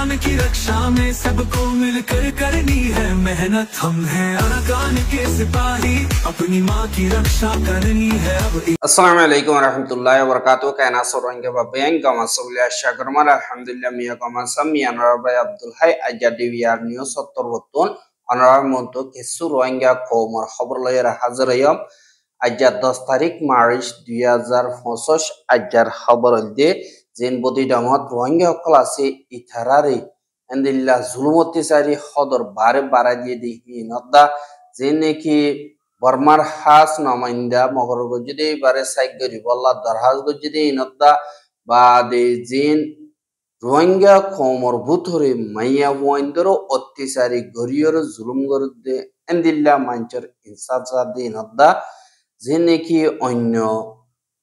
अरकान की रक्षा में सबको मिलकर करनी है मेहनत। हम हैं अरकान के सिपाही, अपनी माँ की रक्षा करनी है अब। अस्सलामु अलैकुम warahmatullahi wabarakatuh। Kaina sorong ke baben kama soblia shakarmal alhamdulillah miya kama sami anarabai Abdul Hai ajadi biar news ottorbotun anarabai monto kesu rohingya komor khabor loyera hazirayam ajad 10 tarik Maris 2025 ajar khabor de zen bodi damot rohingya klase itharari andillah zulumoti sari khodor bare bara die dihi nodda zene ki Burmar has naminda Mogorgojide bare Saigari Walla Darhas Gojide inadda ba de Jin Rohingya Komor Buthuri Maya Windoro Ottisari Gorior Zulum Gorde Endilla Mancher Insabsadi inadda Zineki Onyo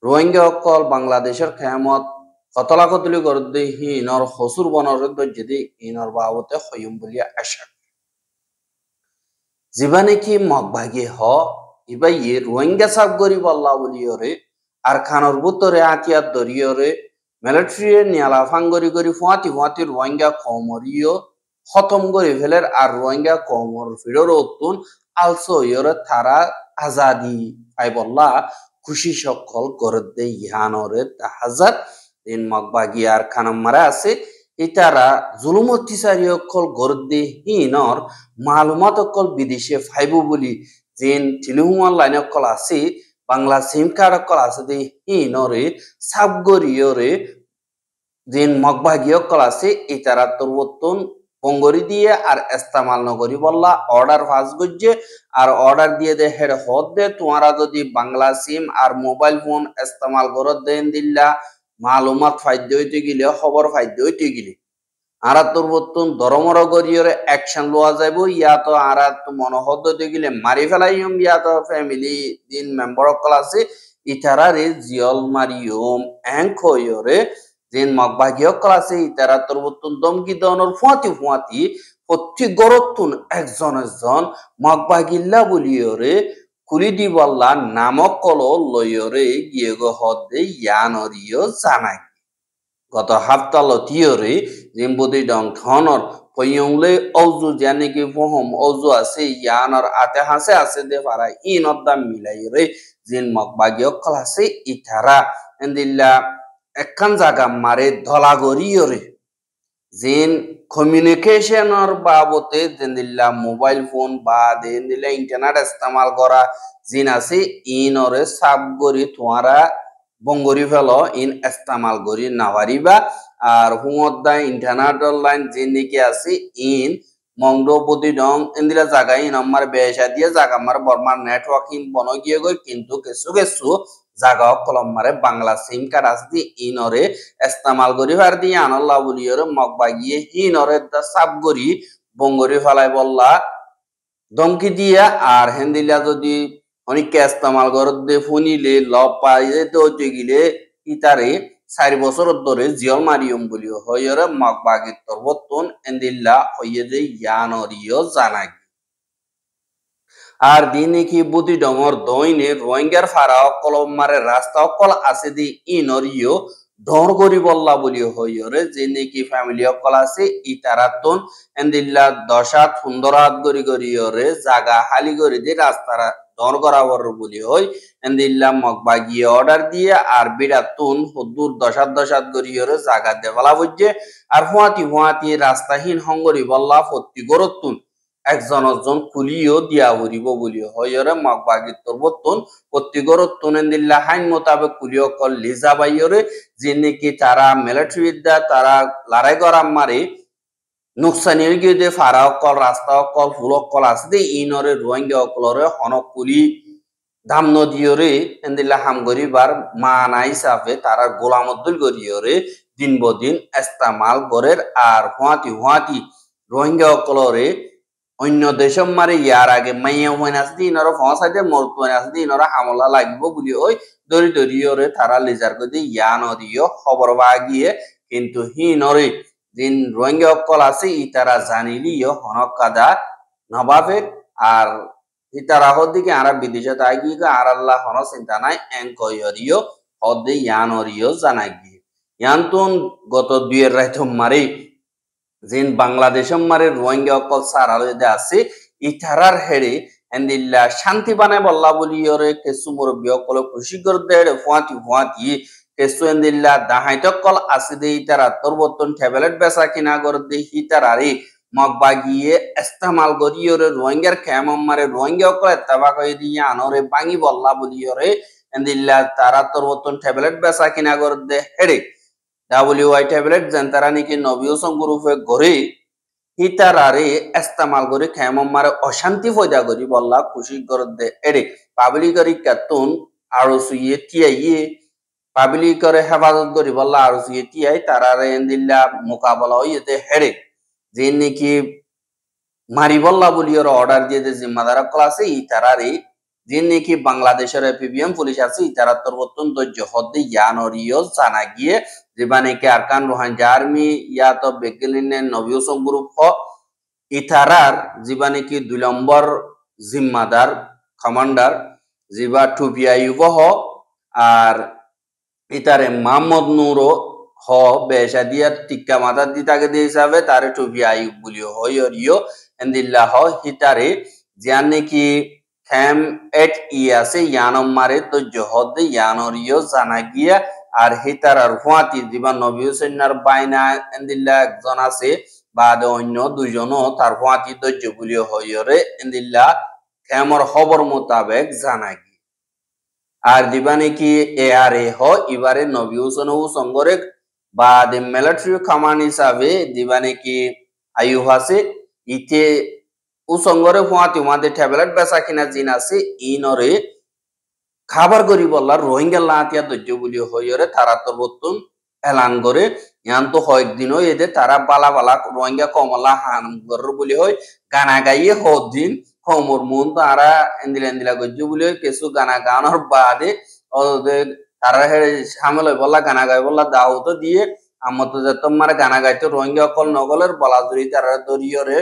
Rohingya Kol Bangladesher Kamot Kotolakotuli Gorde hi nor Hosur Bonordo Jidi inor Bawote Hoyumbulia Ashak Zibaneki Mogbagi ho ibaye Rohingya sab gori balla boliyore ar khanor butore atiya doriyore military niala fangori gori fuati Rohingya komoriyo khotom gori feler ar Rohingya komor fidor otun also yore thara azadi ai bolla খুশি সকল গরদে ইহানরে তাহাজার দিন মগবাগি আর খানম মারা আছে ইতারা জুলুমতি সারিয়কল গরদে হিনর মালুমাত অকল বিদেশে ফাইবু বলি যেন টিলিহুমান লাইন অকল আছে বাংলা সিম কার্ড অকল আছে দে হিনরে সাবগরিয়রে যেন মগবাগি অকল আছে ইতারা তরবতন পঙ্গরি দিয়ে আর ইস্তেমাল নগরি বললা অর্ডার ফাস গজ্জে আর অর্ডার দিয়ে দে হেড হদ দে তোমরা যদি বাংলা সিম আর মোবাইল ফোন ইস্তেমাল করত দেন দিল্লা মালুমাত ফাইদ্য হইতে গেলে খবর ফাইদ্য হইতে গেলে আরা তোর বর্তন ধর্মর গরিয়রে অ্যাকশন লওয়া যাইব ইয়া তো আরা তো মনোহদ হইতে গেলে মারি ফেলাইম ইয়া তো ফ্যামিলি দিন মেম্বার অকল আছে ইতারারে জিয়ল মারিয়ম অ্যাঙ্ক হইরে যেন মগবাগি অকল আছে ইতারা তোর বর্তন দমকি দনর ফুয়াতি প্রতি গরতুন একজন মগবাগিল্লা বলিয়রে কুলি দিবল্লা নামক কল লয়রে গিয়ে গো হদে ইয়ানরিও জানাই গত হাফতালতিয়রে জিম্বুদি ডং খনর পয়ংলে অজু জানে কি ফহম অজু আছে ইয়ানর আতে হাসে আছে দে পারা ইনদ্দাম মিলাইরে জিন মগবাগি অকল আছে ইতারা এন্দিল্লা একখান জায়গা মারে ধলাগরিয়রে যেন কমিউনিকেশনের বাবতে দেন্দিল্লা মোবাইল ফোন বা দেন্দিল্লা ইন্টারনেট ইস্তেমাল করা জিন আছে ইনরে সাব গরি তোমরা বঙ্গরি ফেলো ইন ইস্তেমাল গরি নাওয়ারিবা আর হুমদ্দা ইন্টারনেট লাইন জিন নিকে আছে ইন মংডবদি ডং ইন্দিলা জায়গা ইন আমার বেশা দিয়ে জায়গা আমার বর্মার নেটওয়ার্কিং বন গিয়ে গই কিন্তু কিছু জাগা কলম মারে বাংলা সিম কার্ড আসদি ইনরে ইস্তেমাল করি ফার দিয়ে আনল্লা বলিয়রে মগবাগিয়ে হিনরে দা সাব গরি বঙ্গরি ফেলাই বললা ধমকি দিয়া আর হেন্দিলা যদি অনেককে ইস্তেমাল করে দে ফুনিলে লব পাইলে তো গিলে ইতারে 4 বছর ধরে জিয়ল মারিয়ম বলিও হয়রে মগবাগি তরবতন এন্দিল্লা হইয়ে যে ইয়ানরিও জানাই আর দিনে কি বুদ্ধি ডঙর দইনে রোহিঙ্গার ফারা অকল মারে রাস্তা অকল আছে দি ইনরিও ডর করি বললা বলি হইরে যে নাকি ফ্যামিলি অকল আছে ইতারাতন এন্দিল্লা 10 হাত গরি গরিয়রে জাগা হালি গরি দি রাস্তারা ডর করাবর বলি হই এন্দিল্লা মগবাগি অর্ডার দিয়ে আর বিরাতুন হদুর 10 হাত গরিয়রে জাগা দেওয়ালা বুঝে আর হুয়াতি রাস্তাহীন হঙ্গরি বললা ফত্তি গরতুন একজন কুলিও দিয়া হরিব বলি হয়রে মগবাগি তরবতন প্রতি গরতুন এন্দিল্লা হাইন মোতাবেক কুলিও কল লিজা বাইরে যে নাকি তারা মিলিটারি বিদ্যা তারা লড়াই করা মারে নুকসানির গিয়ে ফারা অকল রাস্তা অকল ফুল অকল আছে ইনরে রোহিঙ্গা অকলরে হনক কুলি দাম নদীয়রে এন্দিল্লা হামগরিবার মানা হিসাবে তারা গোলামদ্দুল গরিয়রে দিন বদিন ইস্তেমাল গরের আর হুয়াতি রোহিঙ্গা অকলরে অন্য দেশম মারে ইয়ার আগে মাইয়া হইন আসদি ইনরা ফসাইতে মরতুন আসদি ইনরা হামলা লাগিব বলি ওই দরিয়রে তারা লিজার গদি ইয়ানরিও খবর বাগিয়ে কিন্তু হিনরে দিন রোহিঙ্গা অকল আছে ইতারা জানিলিও হনকাদা নবাবের আর ইতারা হদিকে আরা বিদেশে তাই গিয়ে আর আল্লাহ হন চিন্তা নাই এঙ্কয়রিও হদে ইয়ানরিও জানাই গিয়ে ইয়ান্তন গত 2 রাত মারে জিন বাংলাদেশ মারে রোহিঙ্গা অকল সারালে আছে ইথারার হেড়ে এন্দিল্লা শান্তি বানায় বল্লা বলি ওরে কেসু মুরব্বী অকল খুশি করে দেড় ফুয়াতি ফুয়াতি কেসু এন্দিল্লা দাহাইত কল আছে দে ইতারা তরবতন ট্যাবলেট বেচা কিনা করে দে হিতারারি মগবা গিয়ে ইস্তেমাল করি ওরে রোহিঙ্গার খেমম মারে রোহিঙ্গা অকল এত্তাবা কই দিয়ে আনরে বাঙি বল্লা বলি ওরে এন্দিল্লা তারা তরবতন ট্যাবলেট বেচা কিনা করে দে হেড়ে WI ট্যাবলেট যেন তারা নাকি নবীয় গ্রুপে ঘরে হিতারারে ইস্তেমাল করে খেমম মারে অশান্তি পয়দা করি বল্লা খুশি করে দে এড়ে পাবলিকরি কাতুন আরো সুইয়ে টিয়াইয়ে পাবলিকরে হেফাজত করি বল্লা আরো সুইয়ে টিয়াই তারারে এন্দিল্লা মোকাবেলা হইতে হেড়ে যে নাকি মারি বল্লা বলি ওর অর্ডার দিয়ে যে জিম্মাদার ক্লাসে ইতারারে যে নাকি বাংলাদেশের PBM পুলিশ আছে ইতারা তরবতন ধৈর্য হদ্দে ইয়ানরিও জানা গিয়ে যেবানে কে আরকান রোহাঙ্গা আর্মি ইয়া তো বেগলিনের নবীয় গ্রুপ হ ইতারার জীবানে কি 2 নম্বর জিম্মাদার কমান্ডার জিবা টুপিয়া ইউব হ আর ইতারে মোহাম্মদ নূরও হ বেশা দিয়া টিক্কা মাথা দিতাকে দিয়ে হিসাবে তারে টুপিয়া ইউব বলি হইও এন্দিল্লা হ হিতারে জিয়ান নাকি খেম এট ই আছে ইয়ানম মারে তো জহদে ইয়ানরিও জানা গিয়া আর হিতারার ফুয়াতি দিবা নবী হুসাইনার বাইনা এন্দিল্লা একজন আছে বাদে অন্য দুইজনও তার ফুয়াতি ধৈর্য বলিও হইরে এন্দিল্লা খেমর খবর মোতাবেক জানা গিয়ে আর দিবা নাকি ARA হ এবারে নবী হুসেন সঙ্গরে বাদে মিলিটারি কমান্ড হিসাবে দিবা নাকি আইয়ুব আছে ইতে উসঙ্গরে ফুয়াতি মাদে ট্যাবলেট বেচা কিনা জিন আছে ইনরে খাবার করি বললা রোহিঙ্গা লাতিয়া ধৈর্য বলি হইরে তারা তরবতন এলান করে ইয়ান তো কয়েকদিনও এদে তারা বালা বালা রোহিঙ্গা কমলা হান গর বলি হয় গানা গাইয়ে হদিন হোমর মন তারা এন্দিলা গজ্জ বলি হয় কিছু গানা গানোর বাদে ওদের তারা সামিল হই বললা গানা গাই বললা দাওয়াত দিয়ে আমার তো যে তোমার গানা গাইতে রোহিঙ্গা কল নগলের বলাজুরি তারা দরিয়রে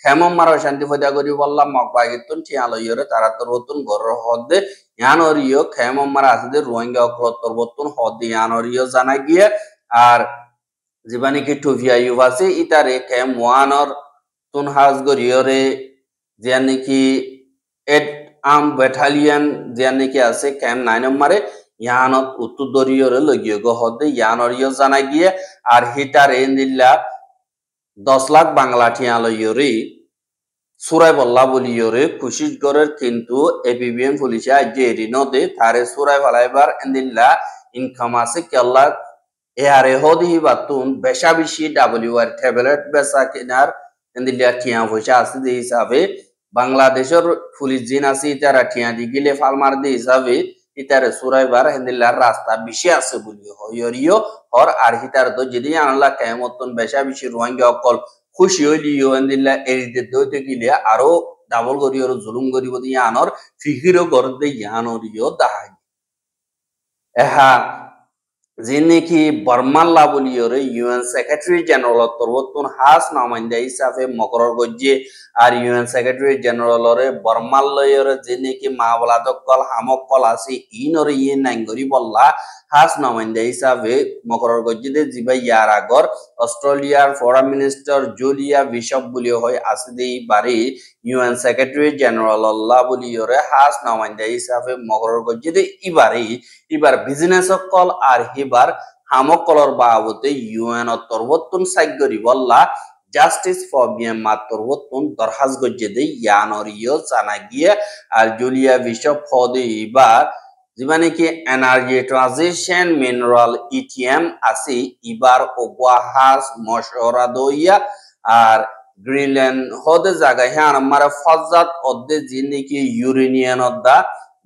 খেমম মারা শান্তি ফয়দা করি বললাম মগবাগিতুন ঠিয়ালইরে তারা তরবতন গর হদে ইয়ানরিও খেমম মারা আছে রোহিঙ্গা অকল তরবতন হদে ইয়ানরিও জানা গিয়ে আর জীবানি কি টুফিয়া ইউবাসে ইতারে খেম ওয়ানর তুন হাজ গরিয়রে যে নাকি এড আর্ম ব্যাটালিয়ন যে নাকি আছে খেম 9 নম্বরে ইয়ানত উত্তর দরিয়রে লগিয়ে গো হদে ইয়ানরিও জানা গিয়ে আর হিটারে ইন্দিল্লা 10 লাখ বাংলা ঠিয়ালইরে সুরাই বল্লা বলিয়রে খুশিস গরের কিন্তু APBM পুলিশে আজ যে রিনদে তারে সুরাই ফালাইবার এন্দিল্লা ইনকাম আছে কেল্লা ARA হদি বাতুন বেশা বেশি WR ট্যাবলেট বেচা কিনার এন্দিল্লা ঠিয়া পয়সা আছে যে হিসাবে বাংলাদেশের পুলিশ জিন আছে তারা ঠিয়া দি গিলে ফালমার দি হিসাবে ইতারে সুরাইবার এন্দিল্লার রাস্তা বেশি আছে বলি হইরিও হর আর হিতার তো যদি আনলা কেমতন বেশা বেশি রোহিঙ্গা অকল খুশি হইলিও এন্দিল্লা এরিতে দইতে গিলে আরো ডাবল করিও জুলুম করিব দিয়ে আনর ফিকিরও করতে ইয়ানরিও দাহাই এহা যে নাকি বর্মাল্লা বলিওরে UN সেক্রেটারি জেনারেল তরবতন হাস নামাইন্দা হিসাবে মকরর গজ্জে আর UN সেক্রেটারি জেনারেলরে বর্মাল্লয়রে যে নাকি মাওলাদকল হামকল আছে ইনরে ইয়ে নাঙ্গরি বল্লা হাস নামাইন্দা হিসাবে মকরর গজ্জে জিবা ইয়ার আগর অস্ট্রেলিয়ার ফরেন মিনিস্টার জুলিয়া বিশপ বলিও হয় আছে দেই বাড়ি UN সেক্রেটারি জেনারেল আল্লাহ বলিওরে হাস নামাইন্দা হিসাবে মকরর গজ্জে এবার বিজনেস কল আর হিবার হামকলর বাবতে UN তরবতন সাইগরি বল্লা জাস্টিস ফর মিয়ানমার তরবতন দরহাজ গজ্জে দে ইয়ানরিও জানা গিয়ে আর জুলিয়া বিশপ হদে এবার যেখানে কি এনার্জি ট্রানজিশন মিনারেল ETM আছে এবার ওবাহাস মশওরা দইয়া আর গ্রিনল্যান্ড হদে জায়গায় হ্যাঁ আমার ফজাত অদ্দে যিনি কি ইউরেনিয়ান অদ্দা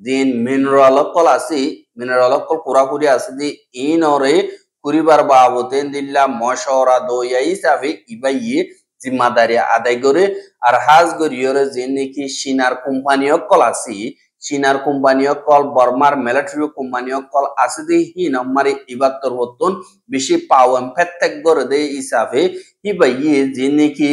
দিন মিনারেল কল আছে মিনারেল কল পুরাপুরি আছে যে ইনরে কুরিবার বাবতে দিল্লা মশওরা দইয়া হিসাবে ইবাইয়ে জিম্মাদারি আদায় করে আর হাজ গরিয়রে যে নাকি সিনার কোম্পানি কল আছে সিনার কোম্পানি কল বর্মার মিলিটারি কোম্পানি কল আছে যে হি নম্বরে ইবার তরবতন বেশি পাওয়াম ফেত্তেক করে দে হিসাবে ইবাইয়ে যে নাকি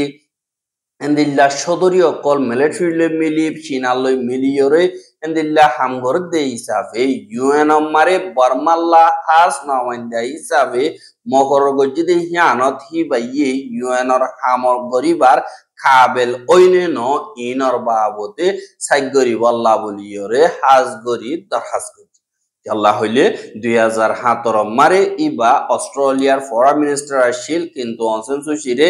endilla shodori okol military le mili chinaloi miliyore endilla hamgor de hisabe UN mare barmalla has nawanda hisabe mohor gojide hianot hi baye UN or hamor goribar kabel oine no inor babote saigori walla boliyore has gori darhas আল্লাহ হইলে 2017 মারে ইবা অস্ট্রেলিয়ার foreign minister আসিল কিন্তু অনসেনসুশিরে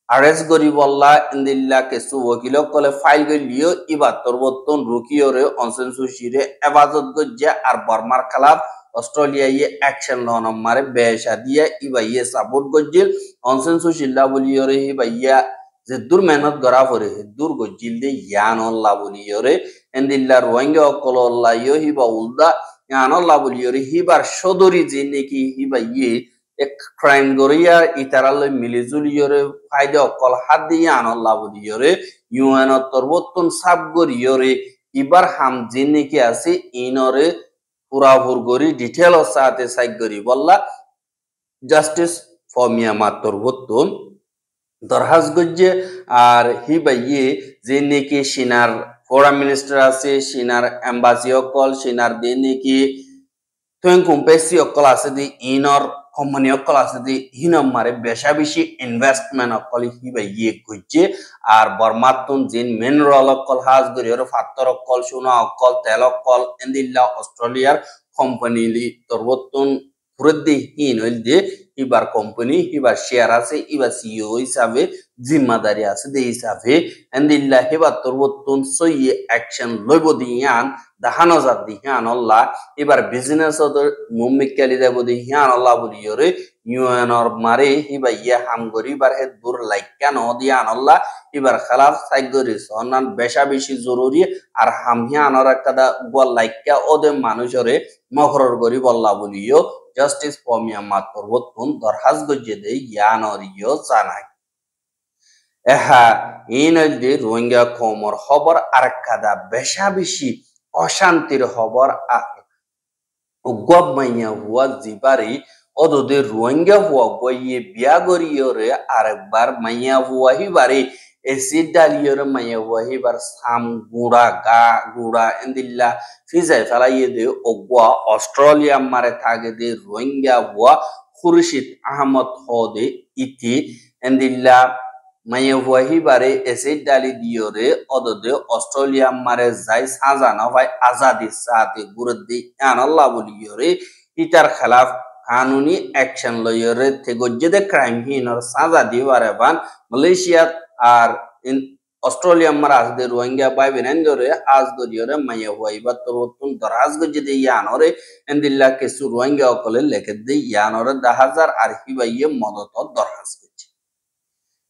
আরেস গরিবল্লা ইন্দিল্লা কেসু ওকিল কলে file গলিও ইবা তরবতন রুকিওরে অনসেনসুশিরে এবাজত গজ্জা আর বর্মার খেলাফ Australia ইয়ে action loan মারে বেশা দিয়া ইবা ইয়ে সাপোর্ট গজ্জিল অনসেনসুশিল্লা বলিওরে ইবা ইয়া যে দূর মেহনত করা পরে দূর গজ্জিল দে ইয়ান আল্লাহ বলিওরে ইন্দিল্লা রোহিঙ্গা অকল আল্লাহ ইয়ে Hiba উলদা Allah boliyore hibar shodori jene ki hiba ye ek crime goriya itarallo milizuliyore faide okol haddi Allah boliyore UN torbotton sab goriyore ibar ham jene ki ase inore purapur gori detail o sate saig gori bolla justice for Myanmar torbotton দরহাজ গজ্জে আর হিবা ইয়ে জেনে কি সিনার foreign minister আছে সিনার embassy অকল সিনার দেনে কি তুই কম্পেসি অকল আছে দি ইনর company অকল আছে দি হিনম মারে বেশা বেশি ইনভেস্টমেন্ট অকল হিবা ইয়ে গজ্জে আর বর্মাতুন জিন মিনারেল অকল হাজ গরি আর ফাত্তর অকল সোনা অকল তেল অকল এন্দিল্লা অস্ট্রেলিয়ার কোম্পানি লি তরবতুন ফুরদ্দি হিন হইল যে ইবার কোম্পানি ইবার শেয়ার আছে ইবার সিইও হিসাবে জিম্মাদারি আছে দে হিসাবে এন্দিল্লা হেবার তরবতুন সই অ্যাকশন লইব দিয়ান দাহানজার দিয়ান আল্লাহ এবার বিজনেস ওদের মুম্মিকালি দেব দিয়ান আল্লাহ বলিয়রে ইউএনর মারে হিবা ইয়া হাম গরিবার হে দূর লাইকা ন দিয়ান আল্লাহ এবার খেলাফ সাইগরি সনান বেশা বেশি জরুরি আর হামিয়ানর একটা গোল লাইকা ওদে মানুষরে মখরর গরিব আল্লাহ বলিও Justice for Myanmar torbotun dorhaz gojjede yanoriyo janai eha inalde rohingya komor hobor arakada besha beshi অশান্তির হবর গবমাইয়া হুয়া জিবারি অদদে রোহিঙ্গা হুয়া গইয়ে বিয়া গরিয়রে আরেকবার মাইয়া হুয়া হিবারে এসিড ডালিয়রে মাইয়া হুয়া হিবার সাম গুড়া গা গুড়া এন্দিল্লা ফিজাই ফেলাইয়ে দে ওগুয়া অস্ট্রেলিয়া মারে থাকে দে রোহিঙ্গা হুয়া খুরশিদ আহমদ হদে ইতি এন্দিল্লা মাইয়া হুয়া হিবারে এসিড ডালি দিয়রে অদদে অস্ট্রেলিয়া মারে যাই সাজানা ভাই আজাদি সাথে গুরুদ্দি আনাল্লাহ বলিয়রে ইতার খেলাফ কানুনি অ্যাকশন লয়রে তেগজ্জেদে ক্রাইম হিনর সাজা দিবারে বান মালয়েশিয়া আর অস্ট্রেলিয়া মারা আসদে রোহিঙ্গা বাই বেনেন্দরে আজ গরিয়রে মাইয়া হুয়া ইবা তরতুন দরাজ গজ্জেদে ইয়ানরে এন্দিল্লা কেসু রোহিঙ্গা অকলে লেখে দে ইয়ানরে 10000 আর হিবাইয়ে মদত দরহাজ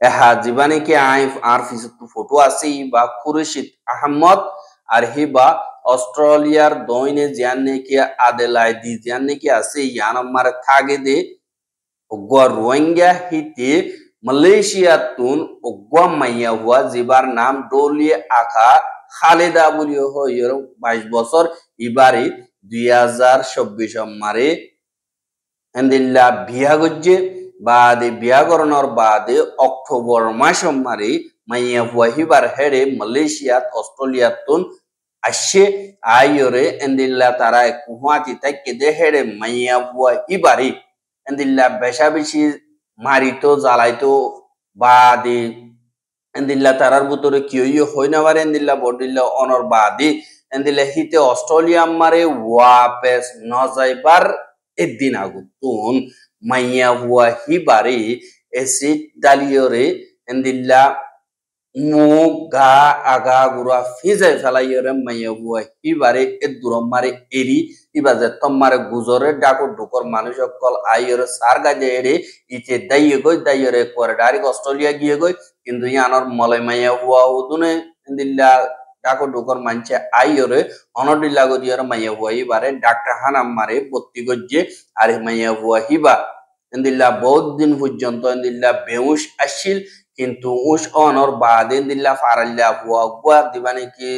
এহা জীবানে কি আইফ আর ফিসতু ফটো আছে বা খুরশিদ আহমদ আর হিবা অস্ট্রেলিয়ার দইনে জাননে কি আদেলাইদি জাননে কি আছে ইয়ান মারে থাকে দে ওগা রোহিঙ্গা হিতে মালয়েশিয়া তুন ওগা মাইয়া হুয়া জিবার নাম ডোলিয়ে আকা খালেদা বলিও হইর 22 বছর ইবারে 2024 মারে এন্দিল্লা বিয়া গজ্জে বাদে বিয়াগরণর বাদে অক্টোবর মাস মারে মাইয়া হুয়া হিবার হেডে মালয়েশিয়া অস্ট্রেলিয়া তুন আসে আইরে এন্দিল্লা তারা কুহাতি তাকে দে হেডে মাইয়া হুয়া হিবারে এন্দিল্লা বেশা বেশি মারিতো জ্বালাইতো বাদে এন্দিল্লা তারার ভিতরে কিও হই না পারে এন্দিল্লা বডিল্লা অনর বাদে এন্দিল্লা হিতে অস্ট্রেলিয়া মারে ওয়াপেস নজাইবার একদিন আগুতুন মাইয়া হুয়া হিবারে এসিড ডালিয়রে এন্দিল্লা মুখ গা আগা গুড়া ফিজাই ফেলাইয়রে মাইয়া হুয়া হিবারে এ দূরম মারে এরি ইবাজে তোমারে গুজরে ডাকর ঢুকর মানুষ সকল আইয়রে সার গাজে এড়ে ইতে দাইয়ে দাইয়রে করে ডাইরেক্ট অস্ট্রেলিয়া গিয়ে গই কিন্তু ইয়ানর মলাই মাইয়া হুয়া উদুনে এন্দিল্লা ডাকর ঢুকর মানছে আইয়রে অনডিল্লা গদিয়র মাইয়া হুয়া হিবারে ডাক্তার হানাম মারে বত্তি গজ্জে আর মাইয়া হুয়া হিবা এন্দিল্লা বহুত দিন পর্যন্ত এন্দিল্লা বেউশ আসিল কিন্তু উশ অনর বাদে এন্দিল্লা ফারাল্লা হুয়া গুয়া দিবানে কি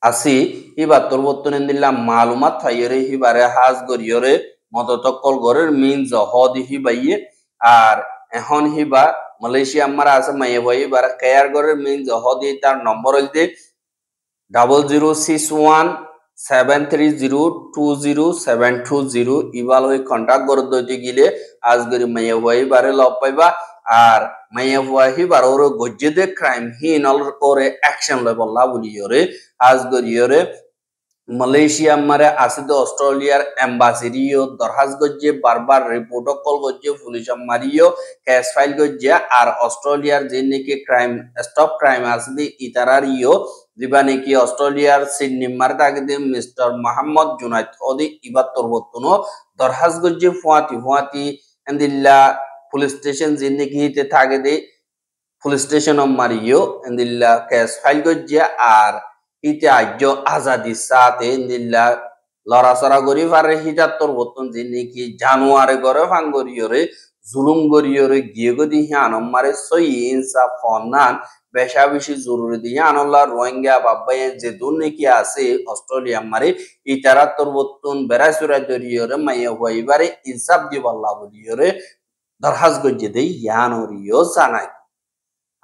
আসি হিবা তরবতন এন্দিল্লা মালুমাত ফাইয়রে হিবারে হাজ গরিয়রে মদতকল গরের মিন জহদি হিবাইয়ে আর এখন হিবা মালয়েশিয়া আমার আছে মাইয়ে বই বার কেয়ার করে মিন জহ দি তার নম্বর হইতে 0061-730-20720 ইবাল হই কন্টাক্ট করে দইতে গিলে আজগরি মাইয়া বই বারে লব পাইবা আর মাইয়া বই বার ওর গজ্জে দে ক্রাইম হি নল ওরে অ্যাকশন লয় বল্লা বলিয়রে আজগরি ওরে মালয়েশিয়া মারে আসিদ অস্ট্রেলিয়ার এম্বাসিরিও দরহাজ গজ্জে বারবার রিপোর্ট কল গজ্জে পুলিশ মারিও কেস ফাইল গজ্জে আর অস্ট্রেলিয়ার যে নাকি ক্রাইম স্টপ ক্রাইম আসিদি ইতারারিও দিবা নাকি অস্ট্রেলিয়ার সিডনি মারে তাগিদে মিস্টার মোহাম্মদ জুনাইদ ওদি ইবার তরবতনো দরহাজ গজ্জে ফুয়াতি এন্দিল্লা পুলিশ স্টেশন যে নাকি হিতে তাগিদে পুলিশ স্টেশন মারিও এন্দিল্লা কেস ফাইল গজ্জে আর ইতে আজ্য আজাদি সাথে নিল্লা লড়াচড়া করি পারে হিজাত্তর বর্তন যে নাকি জানুয়ারে ঘরে ফাঙ্গরিয়রে জুলুম গরিয়রে গিয়ে গদি হিয়ানম মারে সই ইনসাফ ফনান বেশা বেশি জরুরি দিয়ে আনল্লা রোহিঙ্গা বাব্বাই যে দূর নাকি আছে অস্ট্রেলিয়া মারে ইতারাত্তর বর্তন বেড়াচুরা জরিয়রে মাইয়া হইবারে ইনসাফ দিবাল্লা বলিয়রে দরহাজ গজ্জে দেই ইয়ানরিও জানাই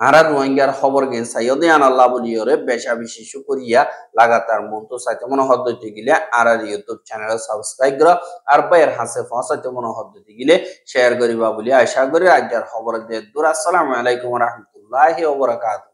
আরা রোহিঙ্গার খবর গেন সাইয়দে আনাল্লাহ বলিয়রে বেশা বেশি শুকরিয়া লাগাতার মতো সাইতে মনে হদ্দতে গিলে আর ইউটিউব চ্যানেল সাবস্ক্রাইব করা আর বাইর হাসে ফসাইতে মনে হদ্দতে গিলে শেয়ার করিবা বলি আশা করি আজকের খবর দিয়ে দূর আসসালামু আলাইকুম ওয়া রাহমাতুল্লাহি ওয়া বারাকাতুহু।